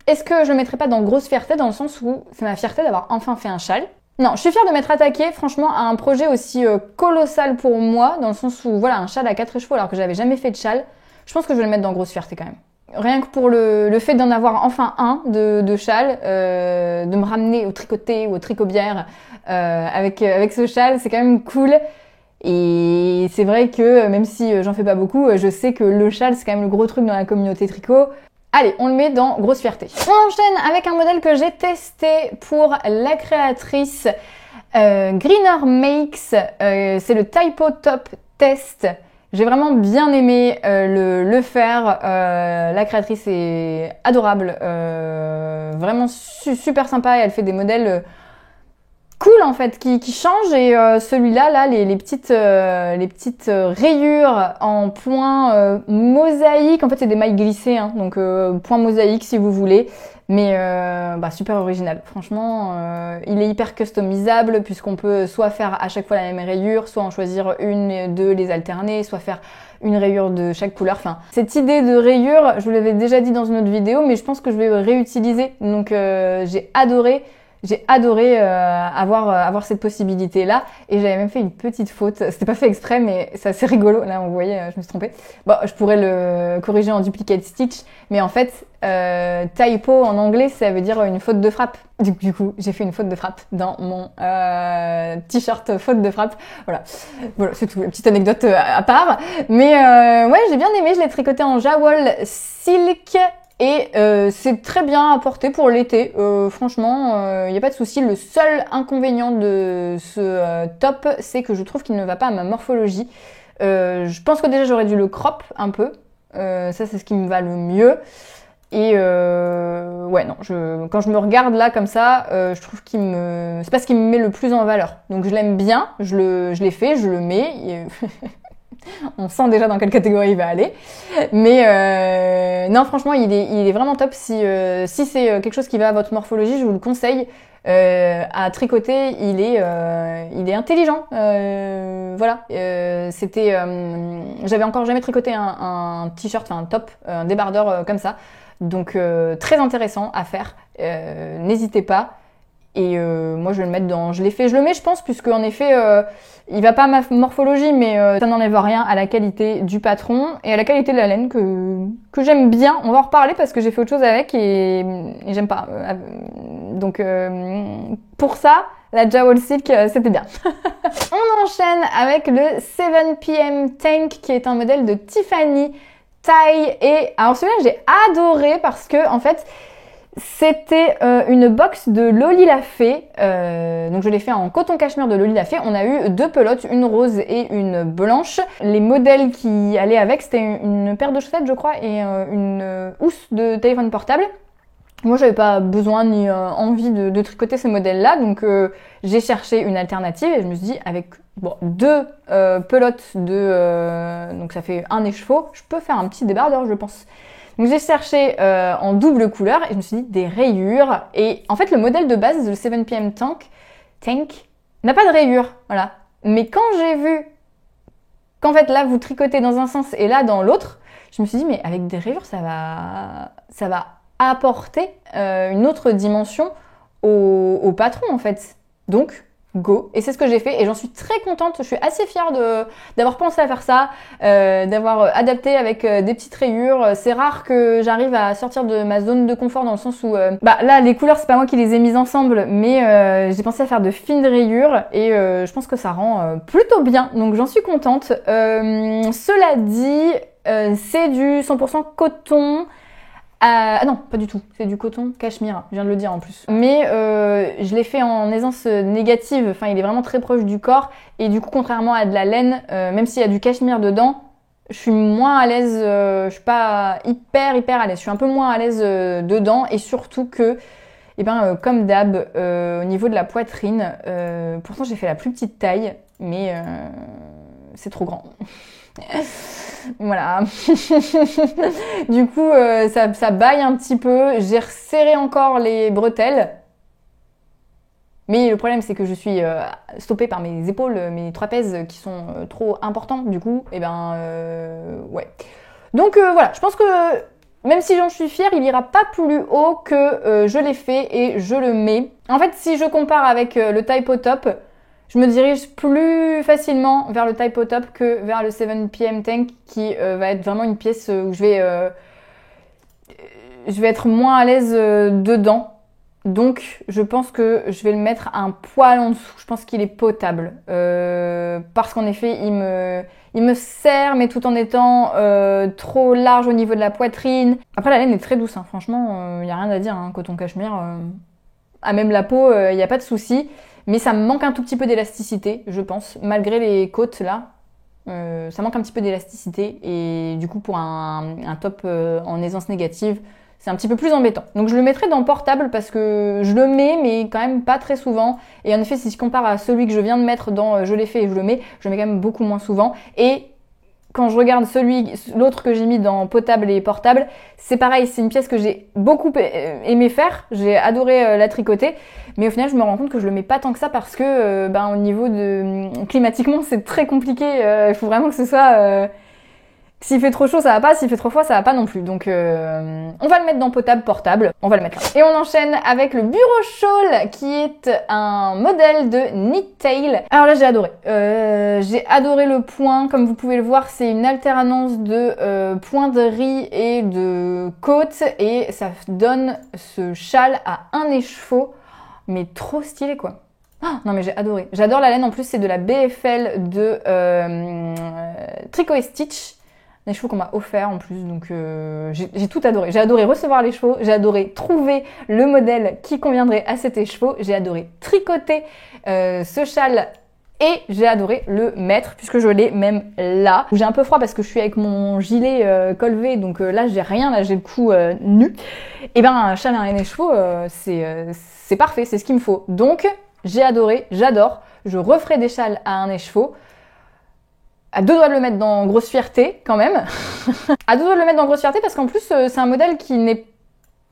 est-ce que je le mettrais pas dans grosse fierté dans le sens où c'est ma fierté d'avoir enfin fait un châle? Non, je suis fière de m'être attaquée franchement à un projet aussi colossal pour moi, dans le sens où voilà, un châle à 4 chevaux alors que j'avais jamais fait de châle. Je pense que je vais le mettre dans grosse fierté quand même. Rien que pour le fait d'en avoir enfin un de châle, de me ramener au tricoté ou au tricobière avec ce châle, c'est quand même cool. Et c'est vrai que même si j'en fais pas beaucoup, je sais que le châle c'est quand même le gros truc dans la communauté tricot. Allez, on le met dans grosse fierté. On enchaîne avec un modèle que j'ai testé pour la créatrice Greener Makes. C'est le Typo Top Test. J'ai vraiment bien aimé le faire. La créatrice est adorable, vraiment super sympa et elle fait des modèles cool en fait qui changent. Et celui-là, là, les petites rayures en point mosaïque. En fait, c'est des mailles glissées, hein, donc point mosaïque si vous voulez. Mais super original. Franchement, il est hyper customisable puisqu'on peut soit faire à chaque fois la même rayure, soit en choisir une, deux, les alterner, soit faire une rayure de chaque couleur. Enfin, cette idée de rayure, je vous l'avais déjà dit dans une autre vidéo, mais je pense que je vais réutiliser. Donc, j'ai adoré. Avoir cette possibilité-là. Et j'avais même fait une petite faute. C'était pas fait exprès, mais c'est assez rigolo. Là, vous voyez, je me suis trompée. Bon, je pourrais le corriger en duplicate stitch. Mais en fait, typo en anglais, ça veut dire une faute de frappe. Du coup, j'ai fait une faute de frappe dans mon t-shirt faute de frappe. Voilà, c'est tout. Une petite anecdote à part. Mais ouais, j'ai bien aimé. Je l'ai tricoté en Jawol Silk. Et c'est très bien à porter pour l'été, franchement, il n'y a pas de souci. Le seul inconvénient de ce top, c'est que je trouve qu'il ne va pas à ma morphologie. Je pense que déjà j'aurais dû le crop un peu, ça c'est ce qui me va le mieux. Et ouais non, quand je me regarde là comme ça, je trouve c'est pas ce qui me met le plus en valeur. Donc je l'aime bien, je l'ai fait, je le mets. On sent déjà dans quelle catégorie il va aller. Mais non, franchement, il est vraiment top. Si c'est quelque chose qui va à votre morphologie, je vous le conseille. À tricoter, il est intelligent. Voilà. J'avais encore jamais tricoté un t-shirt, enfin un top, un débardeur comme ça. Donc très intéressant à faire. N'hésitez pas. Et moi je vais le mettre dans je l'ai fait, je le mets je pense, puisque en effet il va pas à ma morphologie, mais ça n'enlève rien à la qualité du patron et à la qualité de la laine que j'aime bien. On va en reparler parce que j'ai fait autre chose avec et j'aime pas. Donc pour ça, la Jawol Silk c'était bien. On enchaîne avec le 7pm Tank qui est un modèle de Tiffany taille. Et alors celui-là j'ai adoré parce que en fait c'était une box de Loli la Fée, donc je l'ai fait en coton cachemire de Loli la Fée. On a eu 2 pelotes, une rose et une blanche. Les modèles qui allaient avec, c'était une paire de chaussettes je crois et une housse de téléphone portable. Moi j'avais pas besoin ni envie de tricoter ces modèles là, donc j'ai cherché une alternative et je me suis dit avec 2 pelotes donc ça fait un écheveau, je peux faire un petit débardeur je pense. Donc j'ai cherché en double couleur et je me suis dit des rayures. Et en fait le modèle de base, le 7pm Tank n'a pas de rayures, voilà. Mais quand j'ai vu qu'en fait là vous tricotez dans un sens et là dans l'autre, je me suis dit mais avec des rayures ça va apporter une autre dimension au patron en fait. Donc go. Et c'est ce que j'ai fait et j'en suis très contente. Je suis assez fière d'avoir pensé à faire ça, d'avoir adapté avec des petites rayures. C'est rare que j'arrive à sortir de ma zone de confort dans le sens où là les couleurs c'est pas moi qui les ai mises ensemble, mais j'ai pensé à faire de fines rayures et je pense que ça rend plutôt bien. Donc j'en suis contente. Cela dit, c'est du 100% coton Ah non, pas du tout, c'est du coton cachemire, je viens de le dire en plus. Mais je l'ai fait en aisance négative, enfin il est vraiment très proche du corps, et du coup contrairement à de la laine, même s'il y a du cachemire dedans, je suis moins à l'aise, je suis pas hyper à l'aise, je suis un peu moins à l'aise dedans, et surtout que, comme d'hab, au niveau de la poitrine, pourtant j'ai fait la plus petite taille, mais c'est trop grand. Voilà. Du coup, ça baille un petit peu. J'ai resserré encore les bretelles. Mais le problème, c'est que je suis stoppée par mes épaules, mes trapèzes qui sont trop importants. Du coup, ouais. Donc voilà, je pense que même si j'en suis fière, il ira pas plus haut que je l'ai fait et je le mets. En fait, si je compare avec le Typo Top, je me dirige plus facilement vers le Typo Top que vers le 7PM Tank qui va être vraiment une pièce où je vais être moins à l'aise dedans. Donc je pense que je vais le mettre un poil en dessous. Je pense qu'il est potable. Parce qu'en effet, il me serre, mais tout en étant trop large au niveau de la poitrine. Après, la laine est très douce, hein. Franchement, il n'y a rien à dire. Hein. Coton cachemire, à même la peau, il n'y a pas de souci. Mais ça me manque un tout petit peu d'élasticité, je pense. Malgré les côtes, là, ça manque un petit peu d'élasticité. Et du coup, pour un top en aisance négative, c'est un petit peu plus embêtant. Donc je le mettrai dans portable parce que je le mets, mais quand même pas très souvent. Et en effet, si je compare à celui que je viens de mettre dans je l'ai fait et je le mets quand même beaucoup moins souvent. Et quand je regarde l'autre que j'ai mis dans potable et portable, c'est pareil, c'est une pièce que j'ai beaucoup aimé faire, j'ai adoré la tricoter, mais au final je me rends compte que je le mets pas tant que ça parce que au niveau de climatiquement c'est très compliqué, il faut vraiment que ce soit s'il fait trop chaud, ça va pas. S'il fait trop froid, ça va pas non plus. Donc, on va le mettre dans potable, portable. On va le mettre là. Et on enchaîne avec le Bureau Shawl, qui est un modèle de Knit Tail. Alors là, j'ai adoré. J'ai adoré le point. Comme vous pouvez le voir, c'est une alternance de point de riz et de côte. Et ça donne ce châle à un écheveau. Mais trop stylé, quoi. Oh, non mais j'ai adoré. J'adore la laine. En plus, c'est de la BFL de Tricot & Stitch. Les chevaux qu'on m'a offert en plus, donc j'ai tout adoré. J'ai adoré recevoir les chevaux, j'ai adoré trouver le modèle qui conviendrait à cet écheveau, j'ai adoré tricoter ce châle et j'ai adoré le mettre puisque je l'ai même là. J'ai un peu froid parce que je suis avec mon gilet col V, donc là j'ai rien, là j'ai le cou nu. Et un châle à un écheveau, c'est parfait, c'est ce qu'il me faut. Donc j'ai adoré, j'adore, je referai des châles à un écheveau. À deux doigts de le mettre dans Grosse Fierté, quand même. À deux doigts de le mettre dans Grosse Fierté, parce qu'en plus, c'est un modèle qui n'est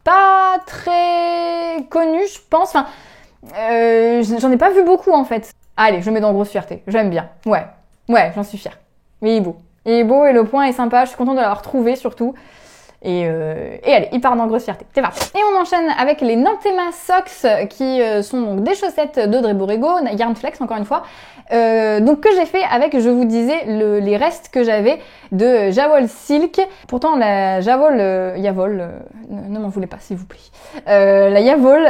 pas très connu, je pense. Enfin, j'en ai pas vu beaucoup, en fait. Allez, je le mets dans Grosse Fierté. J'aime bien. Ouais, j'en suis fière. Mais il est beau. Il est beau et le point est sympa. Je suis contente de l'avoir trouvé, surtout. Et allez, il part dans Grosse Fierté. C'est parti. Et on enchaîne avec les Nantema Socks, qui sont donc des chaussettes d'Audrey Borrego, Yarn Flex, encore une fois. Donc que j'ai fait avec, je vous disais, les restes que j'avais de Javol Silk. Pourtant la Javol, ne m'en voulez pas s'il vous plaît. La Javol,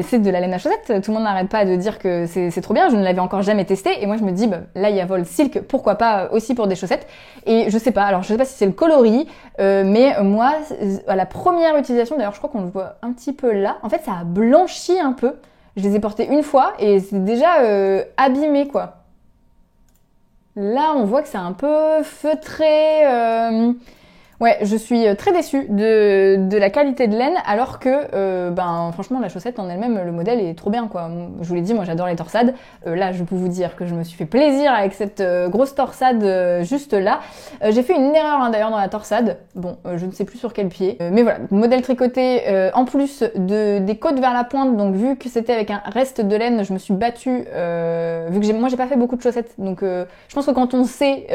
c'est de la laine à chaussettes. Tout le monde n'arrête pas de dire que c'est trop bien. Je ne l'avais encore jamais testé et moi je me dis la Javol Silk, pourquoi pas aussi pour des chaussettes. Et je sais pas. Alors je sais pas si c'est le coloris, mais moi à la première utilisation, d'ailleurs je crois qu'on le voit un petit peu là. En fait ça a blanchi un peu. Je les ai portées une fois et c'est déjà abîmé, quoi. Là, on voit que c'est un peu feutré. Ouais, je suis très déçue de la qualité de laine, alors que, franchement, la chaussette en elle-même, le modèle est trop bien, quoi. Je vous l'ai dit, moi, j'adore les torsades. Là, je peux vous dire que je me suis fait plaisir avec cette grosse torsade juste là. J'ai fait une erreur, d'ailleurs, dans la torsade. Bon, je ne sais plus sur quel pied. Mais voilà, modèle tricoté, en plus des côtes vers la pointe. Donc, vu que c'était avec un reste de laine, je me suis battue, vu que moi, j'ai pas fait beaucoup de chaussettes. Donc, je pense que quand on sait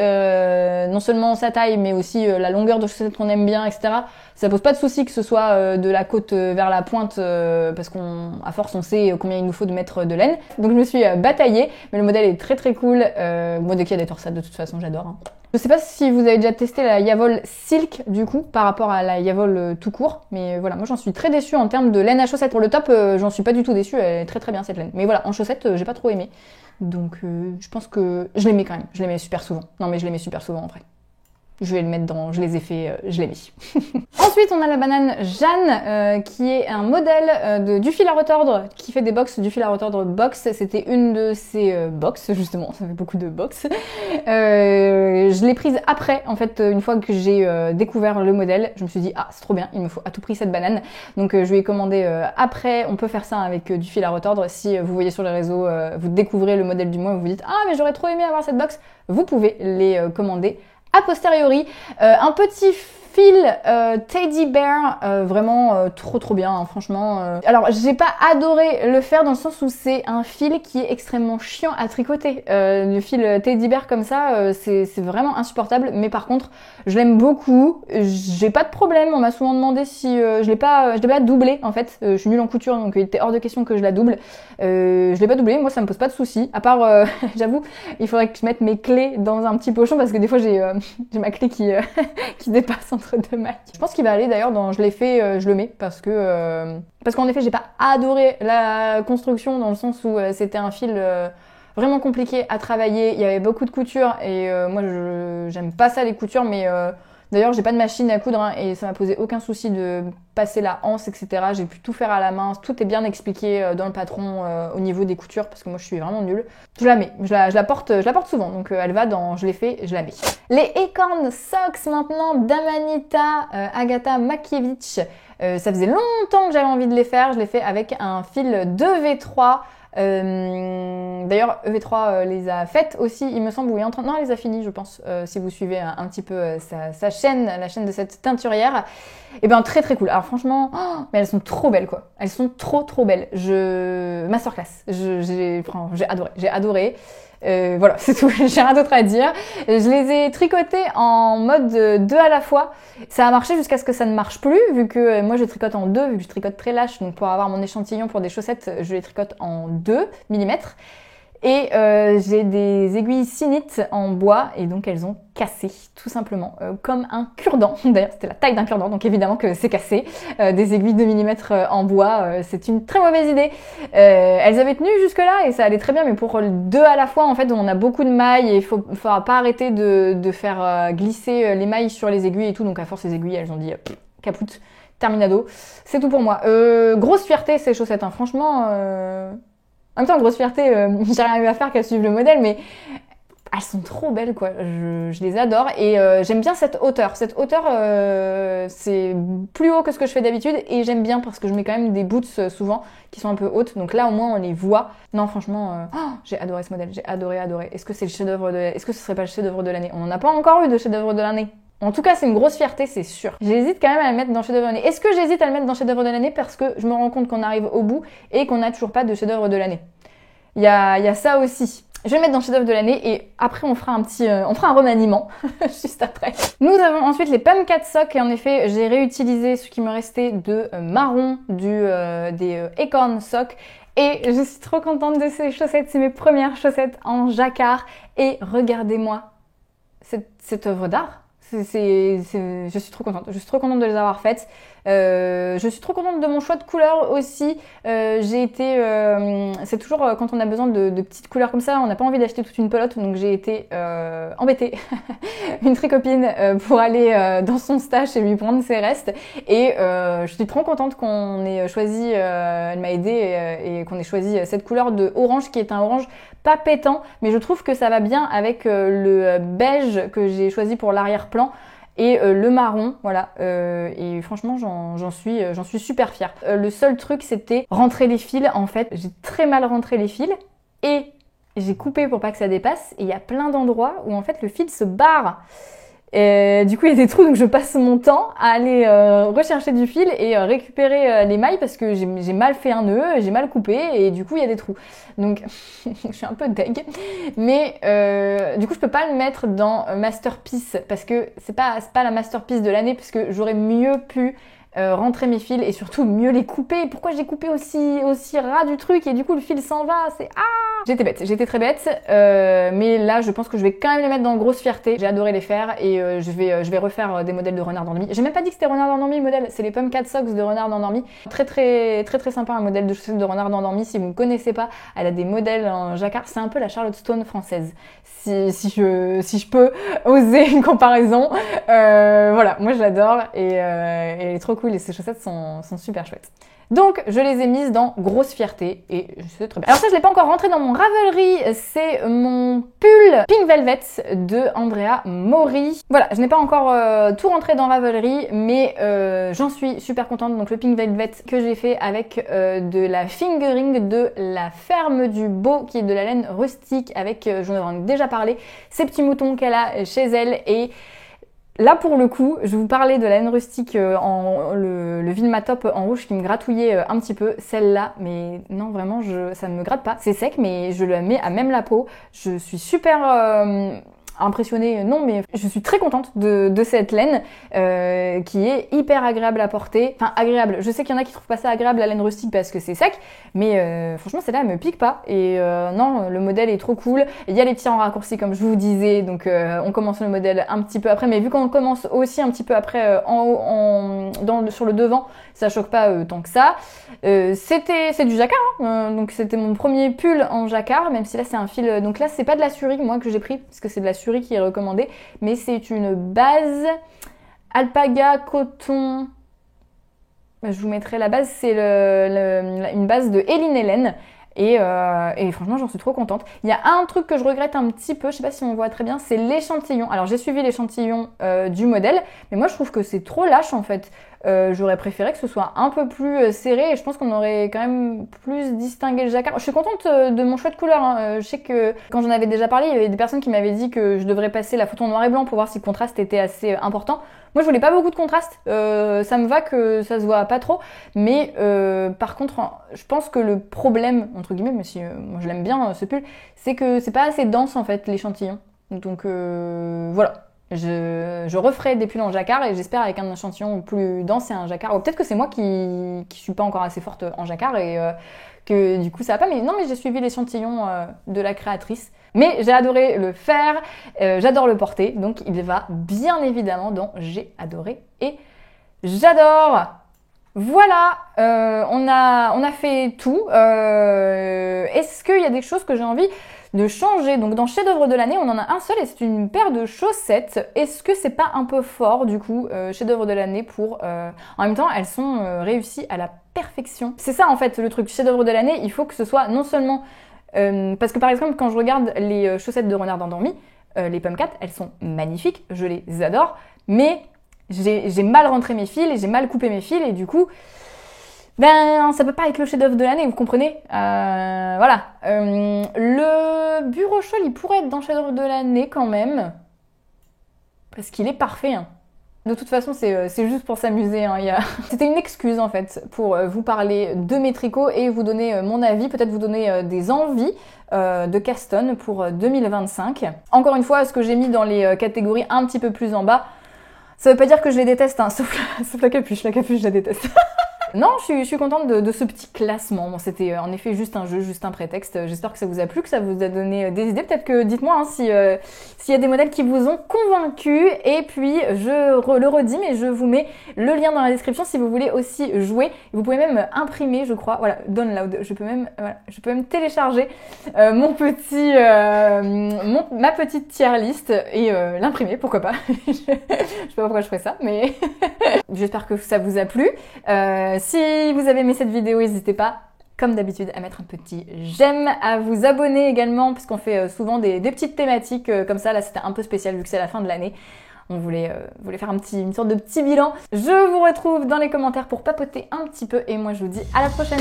non seulement sa taille, mais aussi la longueur de chaussettes qu'on aime bien, etc. Ça pose pas de souci que ce soit de la côte vers la pointe, parce qu'à force on sait combien il nous faut de mètres de laine. Donc je me suis bataillée, mais le modèle est très très cool. Moi dès qu'il y a des torsades, de toute façon j'adore. Hein. Je sais pas si vous avez déjà testé la Javol Silk du coup par rapport à la Javol tout court, mais voilà, moi j'en suis très déçue en termes de laine à chaussettes. Pour le top, j'en suis pas du tout déçue, elle est très très bien cette laine. Mais voilà, en chaussettes, j'ai pas trop aimé. Donc je pense que je les mets quand même, je les mets super souvent. Non mais je les mets super souvent en vrai. Je vais le mettre dans, je les ai fait, je l'ai mis. Ensuite, on a la banane Jeanne, qui est un modèle du fil à retordre, qui fait des box, du fil à retordre box. C'était une de ces box, justement, ça fait beaucoup de box. Je l'ai prise après, en fait, une fois que j'ai découvert le modèle, je me suis dit, ah, c'est trop bien, il me faut à tout prix cette banane. Donc, je lui ai commandé après. On peut faire ça avec du fil à retordre. Si vous voyez sur les réseaux, vous découvrez le modèle du mois, vous vous dites, ah, mais j'aurais trop aimé avoir cette box, vous pouvez les commander a posteriori. Un petit fil Teddy Bear, vraiment trop bien, hein, franchement. Alors j'ai pas adoré le faire dans le sens où c'est un fil qui est extrêmement chiant à tricoter. Le fil Teddy Bear comme ça, c'est vraiment insupportable, mais par contre je l'aime beaucoup, j'ai pas de problème. On m'a souvent demandé si je l'ai pas doublé en fait. Je suis nulle en couture donc il était hors de question que je la double. Je l'ai pas doublé, moi ça me pose pas de soucis, à part j'avoue il faudrait que je mette mes clés dans un petit pochon parce que des fois j'ai ma clé qui dépasse entre deux mailles. Je pense qu'il va aller d'ailleurs dans je l'ai fait, je le mets parce qu'en effet j'ai pas adoré la construction dans le sens où c'était un fil vraiment compliqué à travailler, il y avait beaucoup de couture et moi j'aime pas ça les coutures, mais d'ailleurs j'ai pas de machine à coudre hein, et ça m'a posé aucun souci de passer la anse, etc. J'ai pu tout faire à la main, tout est bien expliqué dans le patron au niveau des coutures parce que moi je suis vraiment nulle. Je la mets, je la porte souvent, donc elle va dans je l'ai fait, je la mets. Les Acorn Socks maintenant d'Amanita Agata Makiewicz. Ça faisait longtemps que j'avais envie de les faire, je l'ai fait avec un fil 2V3. D'ailleurs EV3 les a faites aussi il me semble, ou non elle les a finies je pense, si vous suivez un petit peu sa chaîne, la chaîne de cette teinturière. Et bien très cool. Alors franchement mais elles sont trop belles quoi, elles sont trop belles. Masterclass, j'ai adoré. Voilà, c'est tout, j'ai rien d'autre à dire. Je les ai tricotés en mode 2 à la fois. Ça a marché jusqu'à ce que ça ne marche plus, vu que moi je tricote en 2, vu que je tricote très lâche. Donc pour avoir mon échantillon pour des chaussettes, je les tricote en 2 mm. Et j'ai des aiguilles Sinite en bois et donc elles ont cassé tout simplement comme un cure-dent. D'ailleurs c'était la taille d'un cure-dent donc évidemment que c'est cassé. Des aiguilles 2 mm en bois, c'est une très mauvaise idée. Elles avaient tenu jusque là et ça allait très bien, mais pour 2 à la fois en fait on a beaucoup de mailles et il faudra pas arrêter de faire glisser les mailles sur les aiguilles et tout, donc à force les aiguilles elles ont dit capoute, terminado, c'est tout pour moi. Grosse fierté ces chaussettes hein, franchement. En même temps, grosse fierté, j'ai rien eu à faire qu'à suivre le modèle, mais elles sont trop belles quoi, je les adore et j'aime bien cette hauteur. Cette hauteur, c'est plus haut que ce que je fais d'habitude et j'aime bien parce que je mets quand même des boots souvent qui sont un peu hautes, donc là au moins on les voit. Non franchement, j'ai adoré ce modèle, j'ai adoré. Est-ce que c'est le chef-d'œuvre est-ce que ce serait pas le chef-d'œuvre de l'année? On n'en a pas encore eu de chef-d'œuvre de l'année. En tout cas, c'est une grosse fierté, c'est sûr. J'hésite quand même à le mettre dans chef-d'œuvre de l'année. Est-ce que j'hésite à le mettre dans chef-d'œuvre de l'année parce que je me rends compte qu'on arrive au bout et qu'on n'a toujours pas de chef-d'œuvre de l'année? Il y a ça aussi. Je vais le mettre dans chef-d'œuvre de l'année et après on fera un remaniement juste après. Nous avons ensuite les Pumpkin Socks et en effet j'ai réutilisé ce qui me restait de marron des Acorn Socks. Et je suis trop contente de ces chaussettes, c'est mes premières chaussettes en jacquard et regardez-moi cette œuvre d'art. Je suis trop contente de les avoir faites. Je suis trop contente de mon choix de couleurs aussi. C'est toujours quand on a besoin de petites couleurs comme ça, on n'a pas envie d'acheter toute une pelote, donc j'ai été embêtée une tricopine pour aller dans son stash et lui prendre ses restes. Et je suis trop contente qu'on ait choisi, elle m'a aidée et qu'on ait choisi cette couleur de orange qui est un orange pas pétant, mais je trouve que ça va bien avec le beige que j'ai choisi pour l'arrière-plan. Et le marron, voilà, et franchement j'en suis super fière. Le seul truc c'était rentrer les fils, en fait j'ai très mal rentré les fils et j'ai coupé pour pas que ça dépasse et il y a plein d'endroits où en fait le fil se barre. Du coup il y a des trous, donc je passe mon temps à aller rechercher du fil et récupérer les mailles parce que j'ai mal fait un nœud, j'ai mal coupé et du coup il y a des trous. Donc je suis un peu deg, mais du coup je peux pas le mettre dans Masterpiece parce que c'est pas la Masterpiece de l'année, parce que j'aurais mieux pu rentrer mes fils et surtout mieux les couper. Pourquoi j'ai coupé aussi ras du truc et du coup le fil s'en va, c'est J'étais très bête, mais là je pense que je vais quand même les mettre dans grosse fierté. J'ai adoré les faire et je vais refaire des modèles de renard endormi. J'ai même pas dit que c'était renard endormi le modèle, c'est les Pumpcat Socks de renard endormi. Très sympa un modèle de chaussettes de renard endormi. Si vous ne connaissez pas, elle a des modèles en jacquard, c'est un peu la Charlotte Stone française. Si je peux oser une comparaison, voilà, moi je l'adore et elle est trop cool et ces chaussettes sont super chouettes. Donc je les ai mises dans grosse fierté et c'est très bien. Alors ça je l'ai pas encore rentré dans mon Ravelry, c'est mon pull Pink Velvet de Andrea Mori. Voilà, je n'ai pas encore tout rentré dans Ravelry, mais j'en suis super contente. Donc le Pink Velvet que j'ai fait avec de la fingering de la ferme du Beau, qui est de la laine rustique avec, j'en ai déjà parlé, ces petits moutons qu'elle a chez elle. Et là pour le coup, je vous parlais de la laine rustique le Vilma Top en rouge qui me gratouillait un petit peu. Celle-là, mais non vraiment, ça ne me gratte pas. C'est sec, mais je la mets à même la peau. Je suis super impressionnée, non, mais je suis très contente de cette laine qui est hyper agréable à porter. Enfin agréable, je sais qu'il y en a qui trouvent pas ça agréable la laine rustique parce que c'est sec, mais franchement celle-là elle me pique pas et non, le modèle est trop cool. Il y a les petits en raccourci comme je vous disais, donc on commence le modèle un petit peu après, mais vu qu'on commence aussi un petit peu après sur le devant, ça choque pas tant que ça. C'est du jacquard, donc c'était mon premier pull en jacquard, même si là c'est un fil, donc là c'est pas de la surie moi que j'ai pris, parce que c'est de la surie qui est recommandée, mais c'est une base alpaga coton. Je vous mettrai la base, c'est une base de Eline Hélène. Et franchement j'en suis trop contente. Il y a un truc que je regrette un petit peu, je sais pas si on voit très bien, c'est l'échantillon. Alors j'ai suivi l'échantillon du modèle, mais moi je trouve que c'est trop lâche en fait. J'aurais préféré que ce soit un peu plus serré et je pense qu'on aurait quand même plus distingué le jacquard. Je suis contente de mon choix de couleur, hein. Je sais que quand j'en avais déjà parlé, il y avait des personnes qui m'avaient dit que je devrais passer la photo en noir et blanc pour voir si le contraste était assez important. Moi je voulais pas beaucoup de contraste, ça me va que ça se voit pas trop, mais par contre je pense que le problème, entre guillemets, mais si moi je l'aime bien ce pull, c'est que c'est pas assez dense en fait l'échantillon. Donc voilà. Je referai des pulls en jacquard et j'espère avec un échantillon plus dense et un jacquard. Ou peut-être que c'est moi qui suis pas encore assez forte en jacquard et que du coup ça va pas. Mais non, mais j'ai suivi l'échantillon de la créatrice. Mais j'ai adoré le faire, j'adore le porter, donc il va bien évidemment dans j'ai adoré et j'adore. Voilà, on a fait tout. Est-ce qu'il y a des choses que j'ai envie de changer? Donc dans chef-d'œuvre de l'année, on en a un seul et c'est une paire de chaussettes. Est-ce que c'est pas un peu fort du coup, chef-d'œuvre de l'année pour... En même temps, elles sont réussies à la perfection. C'est ça en fait le truc, chef-d'œuvre de l'année, il faut que ce soit non seulement... parce que par exemple, quand je regarde les chaussettes de renard endormi, les Pumpcat, elles sont magnifiques, je les adore, mais... J'ai mal rentré mes fils et j'ai mal coupé mes fils et du coup, ben ça peut pas être le chef-d'œuvre de l'année, vous comprenez. Voilà. Le bureau Scholl, il pourrait être dans le chef-d'œuvre de l'année quand même, parce qu'il est parfait. Hein. De toute façon, c'est juste pour s'amuser. Hein. C'était une excuse en fait pour vous parler de mes tricots et vous donner mon avis, peut-être vous donner des envies de Caston pour 2025. Encore une fois, ce que j'ai mis dans les catégories un petit peu plus en bas. Ça veut pas dire que je les déteste, hein, sauf la capuche je la déteste. Non, je suis contente de ce petit classement. Bon, c'était en effet juste un jeu, juste un prétexte. J'espère que ça vous a plu, que ça vous a donné des idées. Peut-être que dites-moi hein, s'il y a des modèles qui vous ont convaincu. Et puis, je le redis, mais je vous mets le lien dans la description si vous voulez aussi jouer. Vous pouvez même imprimer, je crois. Voilà, download. Je peux même télécharger ma petite tier list et l'imprimer, pourquoi pas. Je sais pas pourquoi je ferais ça, mais j'espère que ça vous a plu. Si vous avez aimé cette vidéo, n'hésitez pas, comme d'habitude, à mettre un petit j'aime, à vous abonner également, puisqu'on fait souvent des petites thématiques comme ça. Là, c'était un peu spécial vu que c'est la fin de l'année. On voulait faire une sorte de petit bilan. Je vous retrouve dans les commentaires pour papoter un petit peu et moi, je vous dis à la prochaine.